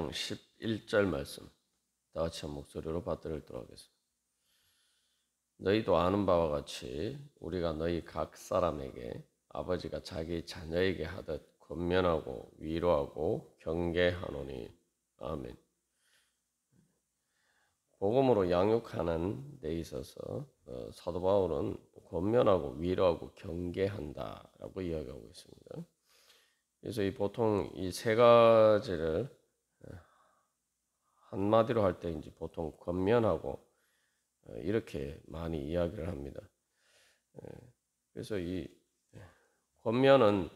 11절 말씀 다 같이 한 목소리로 받들도록 하겠습니다. 너희도 아는 바와 같이 우리가 너희 각 사람에게 아버지가 자기 자녀에게 하듯 권면하고 위로하고 경계하노니. 아멘. 복음으로 양육하는 데 있어서 사도 바울은 권면하고 위로하고 경계한다라고 이야기하고 있습니다. 그래서 보통 이 세 가지를 한마디로 할 때 이제 보통 권면하고 이렇게 많이 이야기를 합니다. 그래서 이 권면은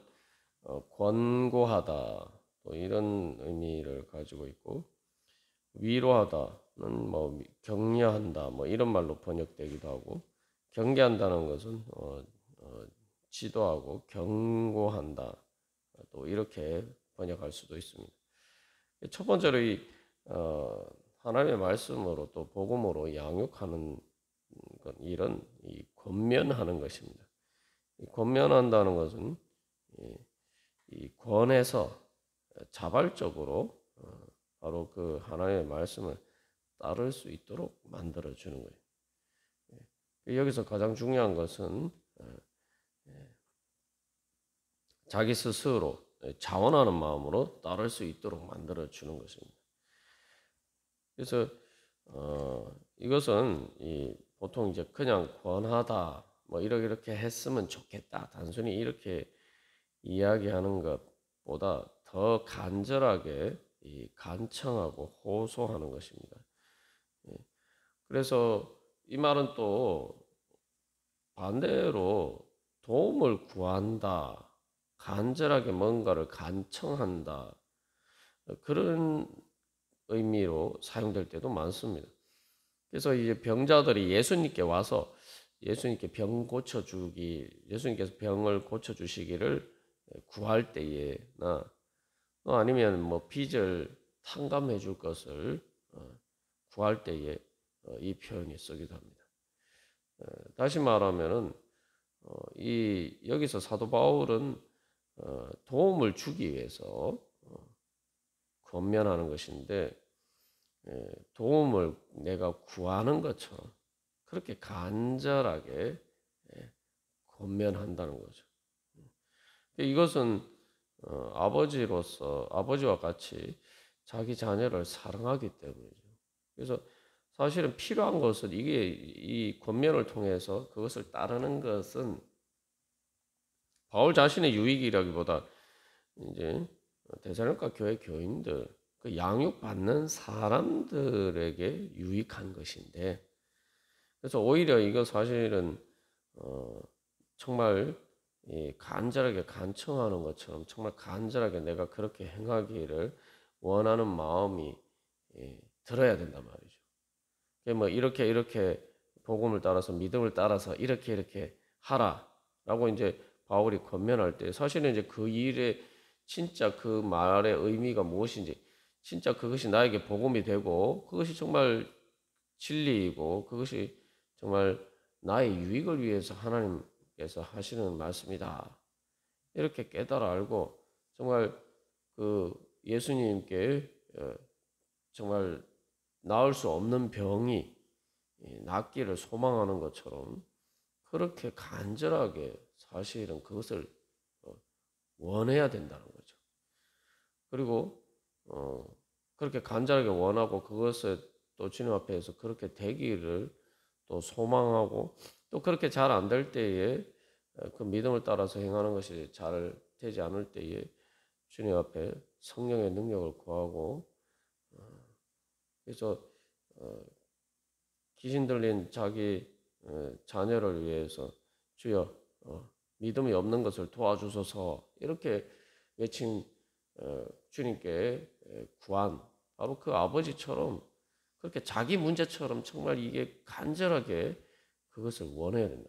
권고하다 또 이런 의미를 가지고 있고, 위로하다는 뭐 격려한다 뭐 이런 말로 번역되기도 하고, 경계한다는 것은 지도하고 경고한다 또 이렇게 번역할 수도 있습니다. 첫 번째로 이 하나님의 말씀으로 또 복음으로 양육하는 일은 이 권면하는 것입니다. 이 권면한다는 것은 이 권해서 자발적으로 바로 그 하나님의 말씀을 따를 수 있도록 만들어 주는 거예요. 여기서 가장 중요한 것은 자기 스스로 자원하는 마음으로 따를 수 있도록 만들어 주는 것입니다. 그래서 이것은 보통 이제 그냥 권하다 뭐 이렇게 했으면 좋겠다 단순히 이렇게 이야기하는 것보다 더 간절하게 간청하고 호소하는 것입니다. 그래서 이 말은 또 반대로 도움을 구한다, 간절하게 뭔가를 간청한다, 그런 의미로 사용될 때도 많습니다. 그래서 이제 병자들이 예수님께 와서 예수님께 예수님께서 병을 고쳐주시기를 구할 때에나 아니면 뭐 빚을 탕감해 줄 것을 구할 때에 이 표현이 쓰기도 합니다. 다시 말하면은 여기서 사도 바울은 도움을 주기 위해서 권면하는 것인데, 도움을 내가 구하는 것처럼 그렇게 간절하게 권면한다는 거죠. 이것은 아버지와 같이 자기 자녀를 사랑하기 때문이죠. 그래서 사실은 필요한 것은 이 권면을 통해서 그것을 따르는 것은 바울 자신의 유익이라기보다 이제 데살로니가 교회 교인들, 그 양육받는 사람들에게 유익한 것인데, 그래서 오히려 이거 사실은 정말 간절하게 간청하는 것처럼 정말 간절하게 내가 그렇게 행하기를 원하는 마음이 들어야 된단 말이죠. 뭐 이렇게 복음을 따라서 믿음을 따라서 이렇게 하라라고 이제 바울이 권면할 때 사실은 이제 그 일에 진짜 그 말의 의미가 무엇인지, 진짜 그것이 나에게 복음이 되고 그것이 정말 진리이고 그것이 정말 나의 유익을 위해서 하나님께서 하시는 말씀이다, 이렇게 깨달아 알고 정말 그 예수님께 정말 나을 수 없는 병이 낫기를 소망하는 것처럼 그렇게 간절하게 사실은 그것을 원해야 된다는 거죠. 그리고 그렇게 간절하게 원하고 그것을 또 주님 앞에서 그렇게 되기를 또 소망하고, 또 그렇게 잘 안 될 때에 그 믿음을 따라서 행하는 것이 잘 되지 않을 때에 주님 앞에 성령의 능력을 구하고, 그래서 귀신 들린 자기 자녀를 위해서 주여 믿음이 없는 것을 도와주소서 이렇게 외친 주님께 구한 바로 그 아버지처럼 그렇게 자기 문제처럼 정말 이게 간절하게 그것을 원해야 된다.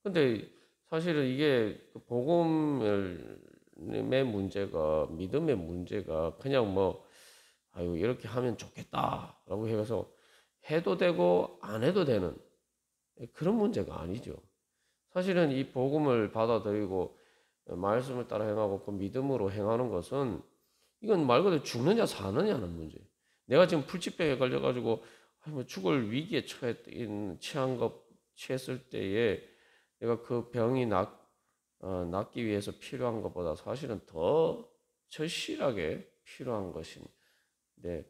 근데 사실은 이게 복음의 문제가, 믿음의 문제가 그냥 뭐 아유 이렇게 하면 좋겠다라고 해서 해도 되고 안 해도 되는 그런 문제가 아니죠. 사실은 이 복음을 받아들이고 말씀을 따라 행하고 그 믿음으로 행하는 것은 이건 말 그대로 죽느냐 사느냐는 문제. 내가 지금 불치병에 걸려가지고 뭐 죽을 위기에 취했을 때에 내가 그 병이 낫기 위해서 필요한 것보다 사실은 더 절실하게 필요한 것인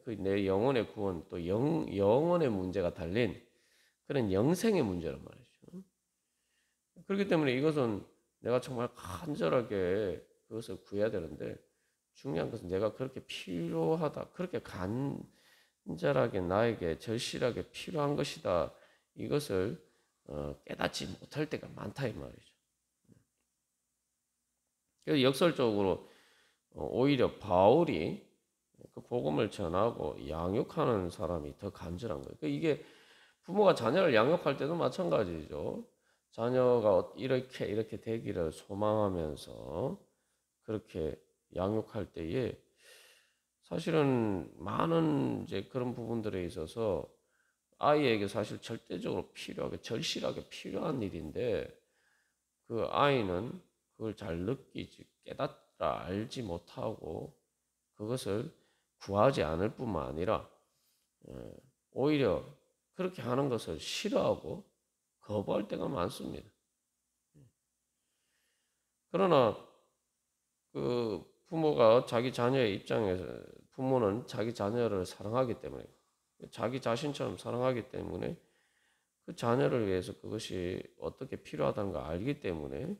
그 내 영혼의 구원 또 영혼의 문제가 달린 그런 영생의 문제란 말이죠. 그렇기 때문에 이것은 내가 정말 간절하게 그것을 구해야 되는데 중요한 것은 내가 그렇게 필요하다, 그렇게 간절하게 나에게 절실하게 필요한 것이다. 이것을 깨닫지 못할 때가 많다 이 말이죠. 그래서 역설적으로 오히려 바울이 그 복음을 전하고 양육하는 사람이 더 간절한 거예요. 이게 부모가 자녀를 양육할 때도 마찬가지죠. 자녀가 이렇게 되기를 소망하면서 그렇게 양육할 때에 사실은 많은 이제 그런 부분들에 있어서 아이에게 사실 절대적으로 필요하게 절실하게 필요한 일인데 그 아이는 그걸 잘 느끼지 깨닫다 알지 못하고 그것을 구하지 않을 뿐만 아니라 오히려 그렇게 하는 것을 싫어하고 거부할 때가 많습니다. 그러나 그 부모가 자기 자녀의 입장에서 부모는 자기 자녀를 사랑하기 때문에 자기 자신처럼 사랑하기 때문에 그 자녀를 위해서 그것이 어떻게 필요하다는 걸 알기 때문에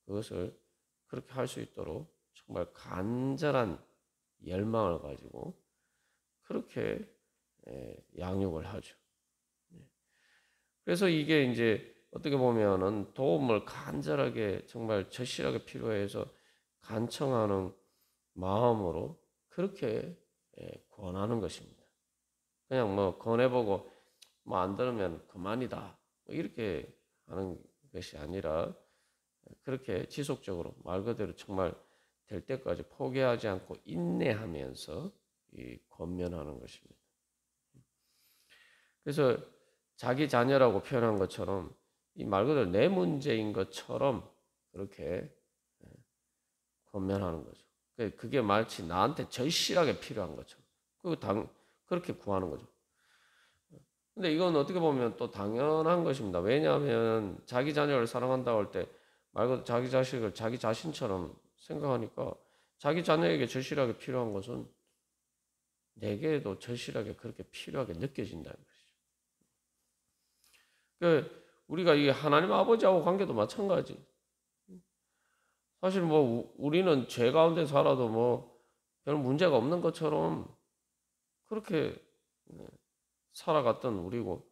그것을 그렇게 할 수 있도록 정말 간절한 열망을 가지고 그렇게 양육을 하죠. 그래서 이게 이제 어떻게 보면은 도움을 간절하게 정말 절실하게 필요해서 간청하는 마음으로 그렇게 권하는 것입니다. 그냥 뭐 권해보고 뭐 안 들으면 그만이다 뭐 이렇게 하는 것이 아니라 그렇게 지속적으로 말 그대로 정말 될 때까지 포기하지 않고 인내하면서 권면하는 것입니다. 그래서 자기 자녀라고 표현한 것처럼 이 말 그대로 내 문제인 것처럼 그렇게 권면하는 거죠. 그게 마치 나한테 절실하게 필요한 것처럼 그렇게 구하는 거죠. 근데 이건 어떻게 보면 또 당연한 것입니다. 왜냐하면 자기 자녀를 사랑한다고 할 때 말 그대로 자기 자식을 자기 자신처럼 생각하니까 자기 자녀에게 절실하게 필요한 것은 내게도 절실하게 그렇게 필요하게 느껴진다는 것이죠. 우리가 이 하나님 아버지하고 관계도 마찬가지. 사실 뭐 우리는 죄 가운데 살아도 뭐 별 문제가 없는 것처럼 그렇게 살아갔던 우리고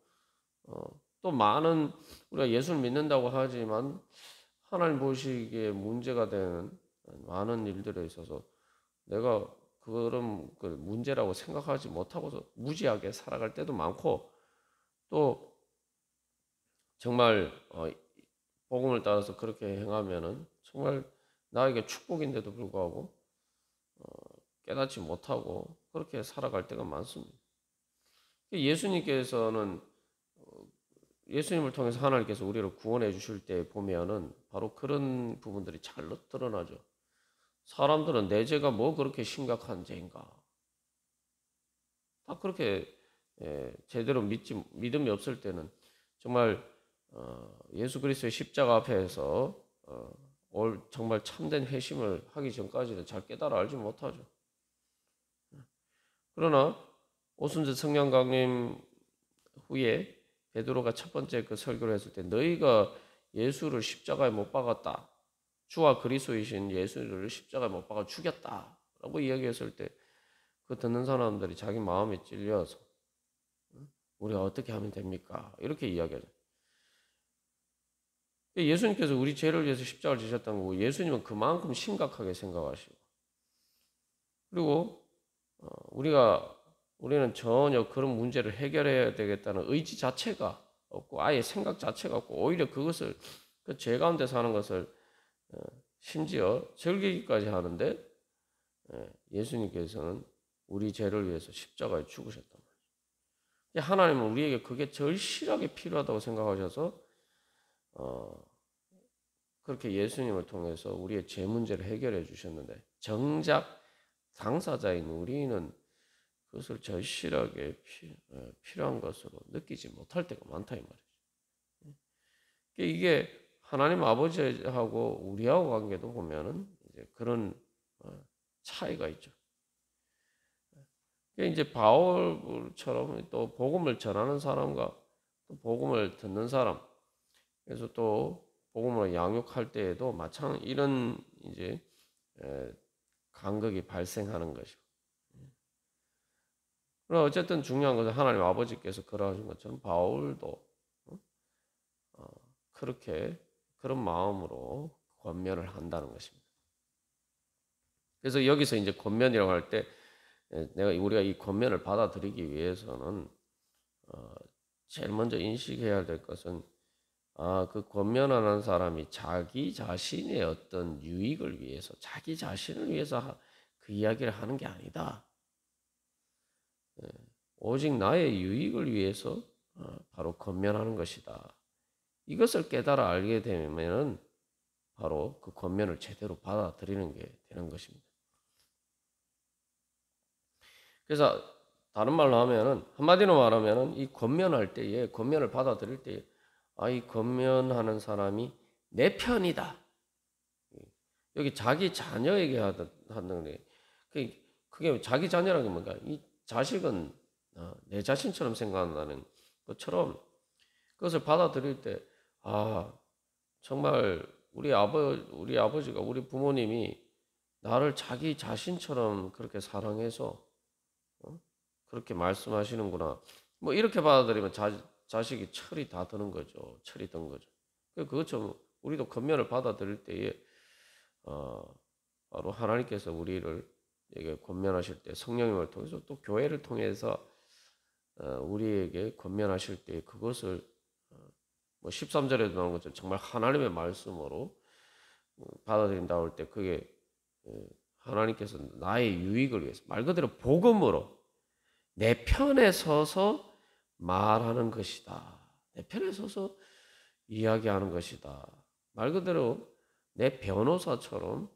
또 많은 우리가 예수를 믿는다고 하지만 하나님 보시기에 문제가 되는 많은 일들에 있어서 내가 그런 그 문제라고 생각하지 못하고서 무지하게 살아갈 때도 많고 또 정말 복음을 따라서 그렇게 행하면은 정말 나에게 축복인데도 불구하고 깨닫지 못하고 그렇게 살아갈 때가 많습니다. 예수님께서는 예수님을 통해서 하나님께서 우리를 구원해 주실 때 보면은 바로 그런 부분들이 잘 드러나죠. 사람들은 내 죄가 뭐 그렇게 심각한 죄인가? 다 그렇게 제대로 믿음이 없을 때는 정말 예수 그리스도의 십자가 앞에서 정말 참된 회심을 하기 전까지는 잘 깨달아 알지 못하죠. 그러나 오순절 성령 강림 후에 베드로가 첫 번째 그 설교를 했을 때 너희가 예수를 십자가에 못 박았다. 주와 그리스도이신 예수를 십자가에 못 박아 죽였다라고 이야기했을 때 그 듣는 사람들이 자기 마음에 찔려서 우리가 어떻게 하면 됩니까? 이렇게 이야기하죠. 예수님께서 우리 죄를 위해서 십자가를 지셨다는 거고 예수님은 그만큼 심각하게 생각하시고 그리고 우리는 전혀 그런 문제를 해결해야 되겠다는 의지 자체가 없고 아예 생각 자체가 없고 오히려 그것을 그 죄 가운데 사는 것을 심지어 즐기기까지 하는데 예수님께서는 우리 죄를 위해서 십자가에 죽으셨단 말이에요. 하나님은 우리에게 그게 절실하게 필요하다고 생각하셔서 그렇게 예수님을 통해서 우리의 죄 문제를 해결해 주셨는데 정작 당사자인 우리는 그것을 절실하게 필요한 것으로 느끼지 못할 때가 많다 이 말이죠. 이게 하나님 아버지하고 우리하고 관계도 보면은 이제 그런 차이가 있죠. 이제 바울처럼 또 복음을 전하는 사람과 또 복음을 듣는 사람, 그래서 또 복음을 양육할 때에도 마찬 이런 이제 간극이 발생하는 것이고. 그러나 어쨌든 중요한 것은 하나님 아버지께서 그러하신 것처럼 바울도 그렇게 그런 마음으로 권면을 한다는 것입니다. 그래서 여기서 이제 권면이라고 할 때 우리가 이 권면을 받아들이기 위해서는 제일 먼저 인식해야 될 것은 그 권면하는 사람이 자기 자신의 어떤 유익을 위해서, 자기 자신을 위해서 그 이야기를 하는 게 아니다. 오직 나의 유익을 위해서 바로 권면하는 것이다. 이것을 깨달아 알게 되면 바로 그 권면을 제대로 받아들이는 게 되는 것입니다. 그래서 다른 말로 하면은, 한마디로 말하면은 이 권면할 때에, 권면을 받아들일 때에 이 권면하는 사람이 내 편이다. 여기 자기 자녀에게 하는 게, 그게 자기 자녀라는 게 뭔가, 이 자식은 내 자신처럼 생각한다는 것처럼 그것을 받아들일 때, 정말 우리 아버지가, 우리 부모님이 나를 자기 자신처럼 그렇게 사랑해서 그렇게 말씀하시는구나. 뭐 이렇게 받아들이면 자식이 철이 다 드는 거죠. 철이 든 거죠. 그것처럼 우리도 권면을 받아들일 때에 바로 하나님께서 우리에게 권면하실 때 성령님을 통해서 또 교회를 통해서 우리에게 권면하실 때 그것을 뭐 13절에도 나오는 것처럼 정말 하나님의 말씀으로 받아들인다고 할 때 그게 하나님께서 나의 유익을 위해서 말 그대로 복음으로 내 편에 서서 말하는 것이다. 내 편에 서서 이야기하는 것이다. 말 그대로 내 변호사처럼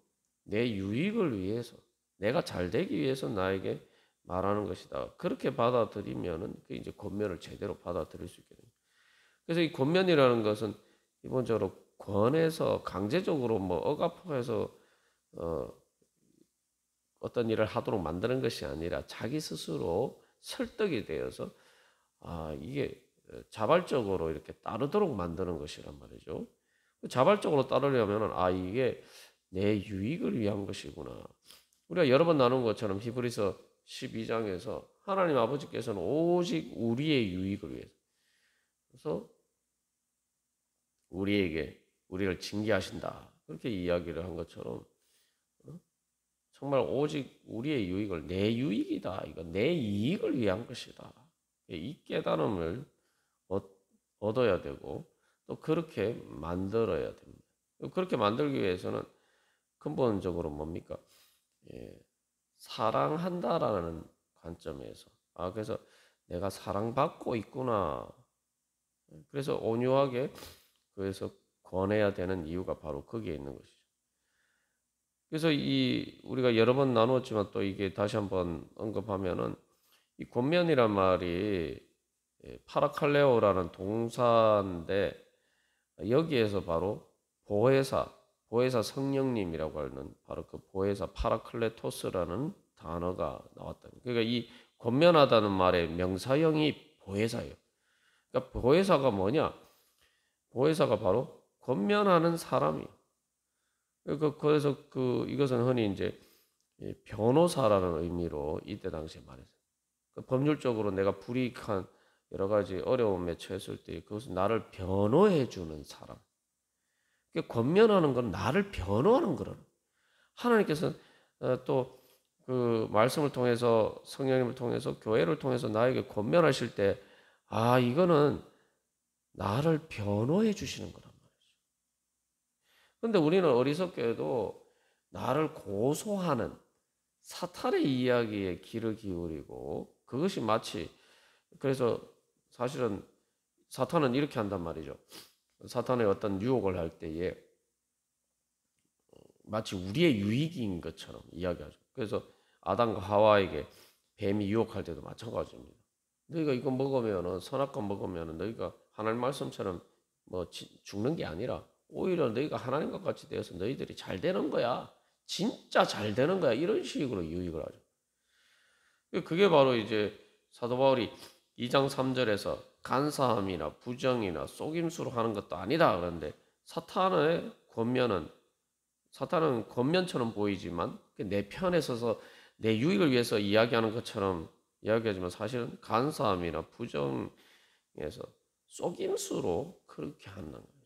내 유익을 위해서, 내가 잘 되기 위해서 나에게 말하는 것이다. 그렇게 받아들이면은 그 이제 권면을 제대로 받아들일 수 있게 됩니다. 그래서 이 권면이라는 것은 기본적으로 권해서 강제적으로 뭐 억압해서 어떤 일을 하도록 만드는 것이 아니라 자기 스스로 설득이 되어서 이게 자발적으로 이렇게 따르도록 만드는 것이란 말이죠. 자발적으로 따르려면 이게 내 유익을 위한 것이구나. 우리가 여러 번 나눈 것처럼 히브리서 12장에서 하나님 아버지께서는 오직 우리의 유익을 위해서, 그래서 우리를 징계하신다. 그렇게 이야기를 한 것처럼 정말 오직 우리의 유익을, 내 유익이다. 이건 내 이익을 위한 것이다. 이 깨달음을 얻어야 되고 또 그렇게 만들어야 됩니다. 그렇게 만들기 위해서는 근본적으로 뭡니까? 사랑한다라는 관점에서 그래서 내가 사랑받고 있구나. 그래서 온유하게 그래서 권해야 되는 이유가 바로 거기에 있는 것이죠. 그래서 우리가 여러 번 나누었지만 또 이게 다시 한번 언급하면은 이 권면이란 말이 파라칼레오라는 동사인데 여기에서 바로 보혜사 성령님이라고 하는 바로 그 보혜사 파라클레토스라는 단어가 나왔다. 그러니까 이 권면하다는 말의 명사형이 보혜사예요. 그러니까 보혜사가 뭐냐? 보혜사가 바로 권면하는 사람이에요. 그래서 이것은 흔히 이제 변호사라는 의미로 이때 당시에 말했어요. 법률적으로 내가 불이익한 여러 가지 어려움에 처했을 때 그것은 나를 변호해 주는 사람. 권면하는 건 나를 변호하는 거라는. 하나님께서 또 그 말씀을 통해서 성령님을 통해서 교회를 통해서 나에게 권면하실 때 이거는 나를 변호해 주시는 거란 말이죠. 그런데 우리는 어리석게도 나를 고소하는 사탄의 이야기에 귀를 기울이고 그것이 마치 그래서 사실은 사탄은 이렇게 한단 말이죠. 사탄의 어떤 유혹을 할 때에 마치 우리의 유익인 것처럼 이야기하죠. 그래서 아담과 하와에게 뱀이 유혹할 때도 마찬가지입니다. 너희가 이거 먹으면은 선악과 먹으면은 너희가 하나님 말씀처럼 뭐 죽는 게 아니라 오히려 너희가 하나님과 같이 되어서 너희들이 잘 되는 거야. 진짜 잘 되는 거야. 이런 식으로 유익을 하죠. 그게 바로 이제 사도 바울이 2장 3절에서 간사함이나 부정이나 속임수로 하는 것도 아니다. 그런데 사탄은 권면처럼 보이지만 내 편에 서서 내 유익을 위해서 이야기하는 것처럼 이야기하지만 사실은 간사함이나 부정에서 속임수로 그렇게 한다는 거죠.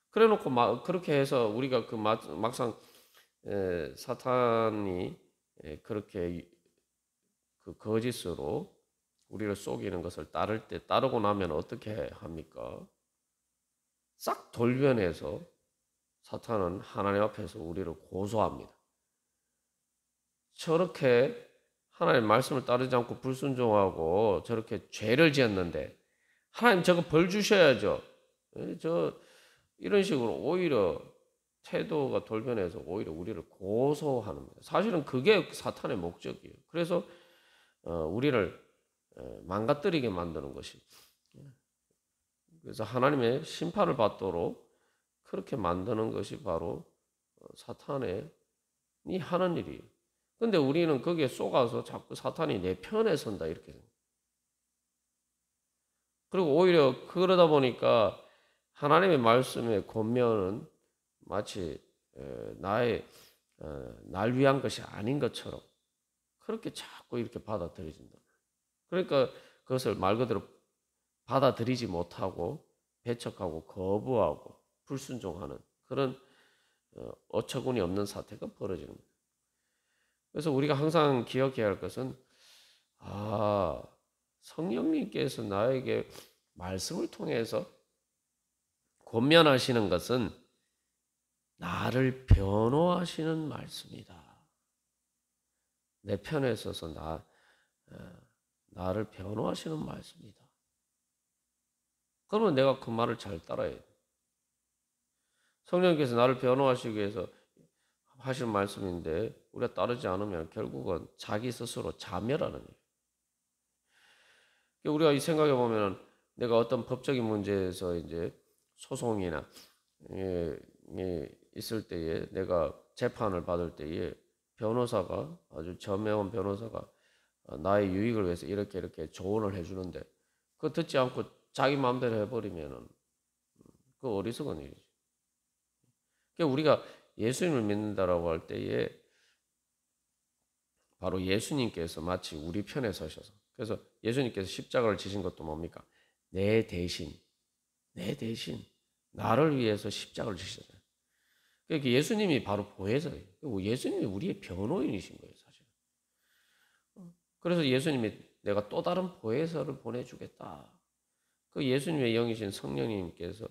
그래놓고 그렇게 해서 우리가 막상 사탄이 그렇게 그 거짓으로 우리를 속이는 것을 따르고 나면 어떻게 합니까? 싹 돌변해서 사탄은 하나님 앞에서 우리를 고소합니다. 저렇게 하나님 말씀을 따르지 않고 불순종하고 저렇게 죄를 지었는데 하나님 저거 벌 주셔야죠. 이런 식으로 오히려 태도가 돌변해서 오히려 우리를 고소하는 거예요. 사실은 그게 사탄의 목적이에요. 그래서 우리를 망가뜨리게 만드는 것이. 그래서 하나님의 심판을 받도록 그렇게 만드는 것이 바로 사탄이 하는 일이에요. 근데 우리는 거기에 속아서 자꾸 사탄이 내 편에 선다 이렇게 생각해요. 그리고 오히려 그러다 보니까 하나님의 말씀의 권면은 마치 날 위한 것이 아닌 것처럼 그렇게 자꾸 이렇게 받아들여진다. 그러니까 그것을 말 그대로 받아들이지 못하고 배척하고 거부하고 불순종하는 그런 어처구니 없는 사태가 벌어지는 거예요. 그래서 우리가 항상 기억해야 할 것은 성령님께서 나에게 말씀을 통해서 권면하시는 것은 나를 변호하시는 말씀이다. 내 편에 서서 나를 변호하시는 말씀이다. 그러면 내가 그 말을 잘 따라야 돼. 성령님께서 나를 변호하시기 위해서 하시는 말씀인데 우리가 따르지 않으면 결국은 자기 스스로 자멸하는 거예요. 우리가 이 생각해 보면 내가 어떤 법적인 문제에서 이제 소송이나 있을 때에 내가 재판을 받을 때에 변호사가 아주 저명한 변호사가 나의 유익을 위해서 이렇게 조언을 해주는데 그거 듣지 않고 자기 마음대로 해버리면은 그 어리석은 일이죠. 그러니까 우리가 예수님을 믿는다라고 할 때에 바로 예수님께서 마치 우리 편에 서셔서 그래서 예수님께서 십자가를 지신 것도 뭡니까? 내 대신 나를 위해서 십자가를 지셨어요. 그러니까 예수님이 바로 보혜사예요. 예수님이 우리의 변호인이신 거예요, 사실. 그래서 예수님이 내가 또 다른 보혜사를 보내주겠다. 그 예수님의 영이신 성령님께서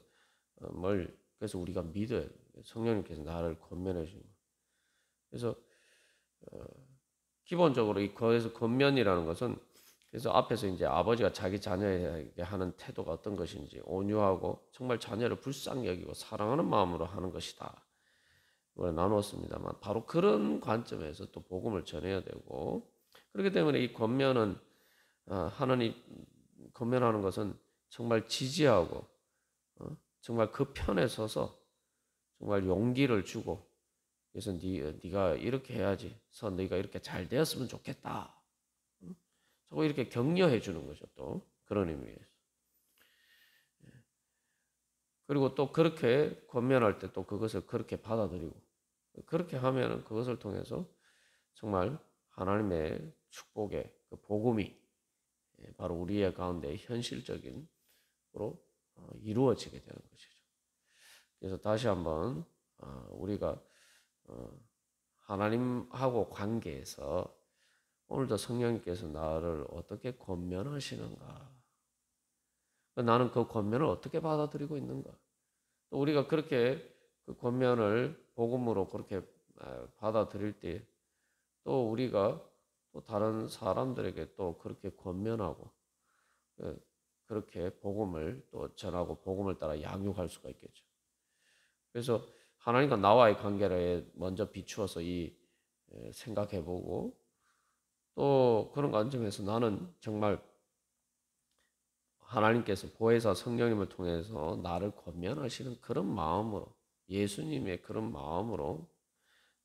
그래서 우리가 믿어야 돼요. 성령님께서 나를 권면해 주신 거예요. 그래서 기본적으로 거기서 권면이라는 것은 그래서 앞에서 이제 아버지가 자기 자녀에게 하는 태도가 어떤 것인지 온유하고 정말 자녀를 불쌍히 여기고 사랑하는 마음으로 하는 것이다. 이걸 나누었습니다만 바로 그런 관점에서 또 복음을 전해야 되고 그렇기 때문에 이 권면은 하나님 권면하는 것은 정말 지지하고 정말 그 편에 서서 정말 용기를 주고 그래서 네가 이렇게 해야지. 네가 이렇게 잘 되었으면 좋겠다. 저거 이렇게 격려해 주는 거죠. 또 그런 의미에서. 그리고 또 그렇게 권면할 때 또 그것을 그렇게 받아들이고 그렇게 하면은 그것을 통해서 정말 하나님의 축복의 그 복음이 바로 우리의 가운데 현실적으로 이루어지게 되는 것이죠. 그래서 다시 한번 우리가 하나님하고 관계에서 오늘도 성령님께서 나를 어떻게 권면하시는가? 나는 그 권면을 어떻게 받아들이고 있는가? 또 우리가 그렇게 그 권면을 복음으로 그렇게 받아들일 때 또 우리가 또 다른 사람들에게 또 그렇게 권면하고 그렇게 복음을 또 전하고 복음을 따라 양육할 수가 있겠죠. 그래서 하나님과 나와의 관계를 먼저 비추어서 생각해보고 또 그런 관점에서 나는 정말 하나님께서 보혜사 성령님을 통해서 나를 권면하시는 그런 마음으로, 예수님의 그런 마음으로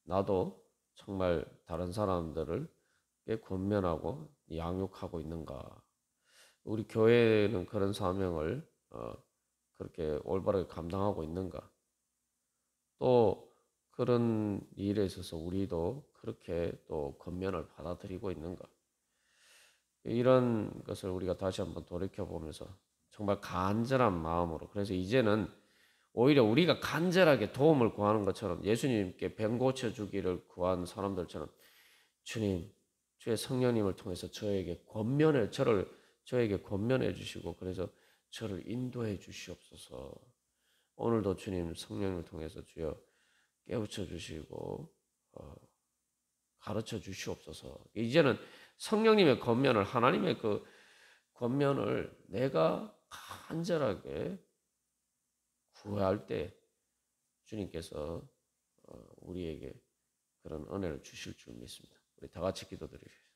나도 정말 다른 사람들을 권면하고 양육하고 있는가. 우리 교회는 그런 사명을 그렇게 올바르게 감당하고 있는가. 또 그런 일에 있어서 우리도 그렇게 또 권면을 받아들이고 있는가. 이런 것을 우리가 다시 한번 돌이켜보면서 정말 간절한 마음으로, 그래서 이제는 오히려 우리가 간절하게 도움을 구하는 것처럼 예수님께 병 고쳐주기를 구한 사람들처럼 주님, 주의 성령님을 통해서 저에게 권면해 주시고 그래서 저를 인도해 주시옵소서. 오늘도 주님 성령을 통해서 주여 깨우쳐 주시고 가르쳐 주시옵소서. 이제는 성령님의 권면을, 하나님의 그 권면을 내가 간절하게 구할 때 주님께서 우리에게 그런 은혜를 주실 줄 믿습니다. 우리 다 같이 기도드리겠습니다.